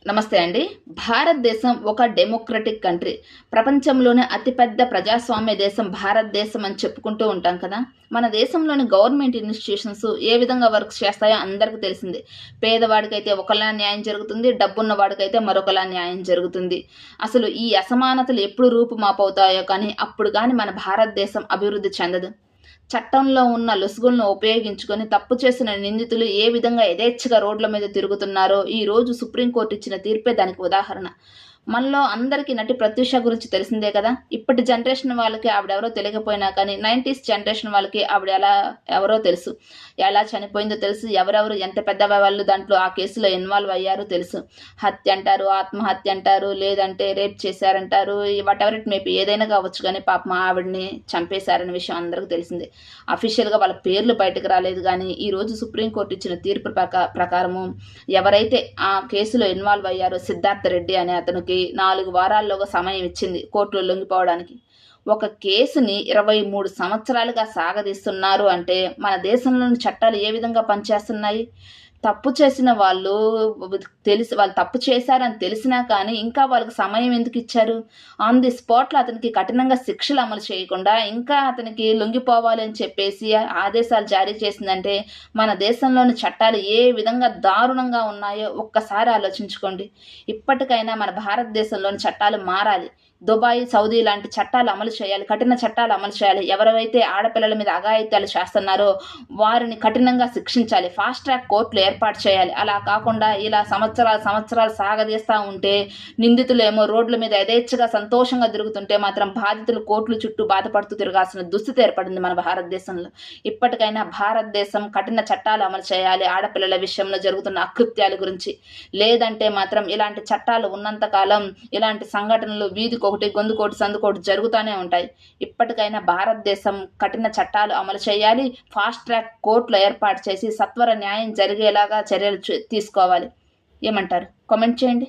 నమస్తే అండి. భారతదేశం ఒక డెమోక్రటిక్ కంట్రీ. ప్రపంచంలోనే అతిపెద్ద ప్రజాస్వామ్య దేశం భారతదేశం అని చెప్పుకుంటూ ఉంటాం కదా! మన దేశంలోని గవర్నమెంట్ ఇన్‌స్టిట్యూషన్స్ ఏ విధంగా వర్క్ చేస్తాయో అందరికీ తెలిసిందే. పేదవాడికైతే ఒకలా న్యాయం జరుగుతుంది. డబ్బున్న వాడికైతే మరొకలా న్యాయం జరుగుతుంది. అసలు ఈ అసమానతలు ఎప్పుడు రూపుమాపవుతాయో కానీ అప్పుడు గాని మన భారతదేశం అభివృద్ధి చెందదు. చట్టంలో ఉన్న లొసుగులను ఉపయోగించుకొని తప్పు చేసిన నిందితులు ఏ విధంగా యథేచ్ఛగా రోడ్ల మీద తిరుగుతున్నారో ఈ రోజు సుప్రీంకోర్టు ఇచ్చిన తీర్పే దానికి ఉదాహరణ. మనలో అందరికీ నటి ప్రత్యూష గురించి తెలిసిందే కదా! ఇప్పటి జనరేషన్ వాళ్ళకి ఆవిడెవరో తెలియకపోయినా కానీ 90స్ జనరేషన్ వాళ్ళకి ఆవిడ ఎవరో తెలుసు. ఎలా చనిపోయిందో తెలుసు. ఎవరెవరు ఎంత పెద్ద వాళ్ళు దాంట్లో ఆ కేసులో ఇన్వాల్వ్ అయ్యారో తెలుసు. హత్య అంటారు, ఆత్మహత్య అంటారు, లేదంటే రేప్ చేశారంటారు. వాటెవర్ ఇట్ మేబీ ఏదైనా కావచ్చు కానీ పాపం ఆవిడని చంపేశారనే విషయం అందరికీ తెలిసిందే. అఫీషియల్‌గా వాళ్ళ పేర్లు బయటకు రాలేదు గానీ ఈరోజు సుప్రీంకోర్టు ఇచ్చిన తీర్పు ప్రకారము ఎవరైతే ఆ కేసులో ఇన్వాల్వ్ అయ్యారో సిద్ధార్థ రెడ్డి అనే అతనికి 4 వారాల్లోగా సమయం ఇచ్చింది కోర్టులో లొంగిపోవడానికి. ఒక కేసుని 23 సంవత్సరాలుగా సాగదీస్తున్నారు అంటే మన దేశంలోని చట్టాలు ఏ విధంగా పనిచేస్తున్నాయి? తప్పు చేసిన వాళ్ళు వాళ్ళు తప్పు చేశారని తెలిసినా కానీ ఇంకా వాళ్ళకి సమయం ఎందుకు ఇచ్చారు? ఆన్ ది స్పాట్‌లో అతనికి కఠినంగా శిక్షలు అమలు చేయకుండా ఇంకా అతనికి లొంగిపోవాలి అని చెప్పేసి ఆదేశాలు జారీ చేసిందంటే మన దేశంలోని చట్టాలు ఏ విధంగా దారుణంగా ఉన్నాయో ఒక్కసారి ఆలోచించుకోండి. ఇప్పటికైనా మన భారతదేశంలోని చట్టాలు మారాలి. దుబాయ్, సౌదీ లాంటి చట్టాలు అమలు చేయాలి. కఠిన చట్టాలు అమలు చేయాలి. ఎవరైతే ఆడపిల్లల మీద అఘాయిత్యాలు చేస్తున్నారో వారిని కఠినంగా శిక్షించాలి. ఫాస్ట్ ట్రాక్ కోర్టులు ఏర్పాటు చేయాలి. అలా కాకుండా ఇలా సంవత్సరాలు సాగదీస్తా ఉంటే నిందితులేమో రోడ్ల మీద యథేచ్ఛగా సంతోషంగా తిరుగుతుంటే మాత్రం బాధితులు కోర్టుల చుట్టూ బాధపడుతూ తిరగాల్సిన దుస్థితి ఏర్పడింది మన భారతదేశంలో. ఇప్పటికైనా భారతదేశం కఠిన చట్టాలు అమలు చేయాలి ఆడపిల్లల విషయంలో జరుగుతున్న అకృత్యాల గురించి. లేదంటే మాత్రం ఇలాంటి చట్టాలు ఉన్నంత కాలం ఇలాంటి సంఘటనలు వీధికొకటి, గొంతుకోటి, సందుకోటి జరుగుతూనే ఉంటాయి. ఇప్పటికైనా భారతదేశం కఠిన చట్టాలు అమలు చేయాలి. ఫాస్ట్ ట్రాక్ కోర్టులు ఏర్పాటు చేసి సత్వర న్యాయం జరిగేలాగా చర్యలు తీసుకోవాలి. ఏమంటారు? కామెంట్ చేయండి.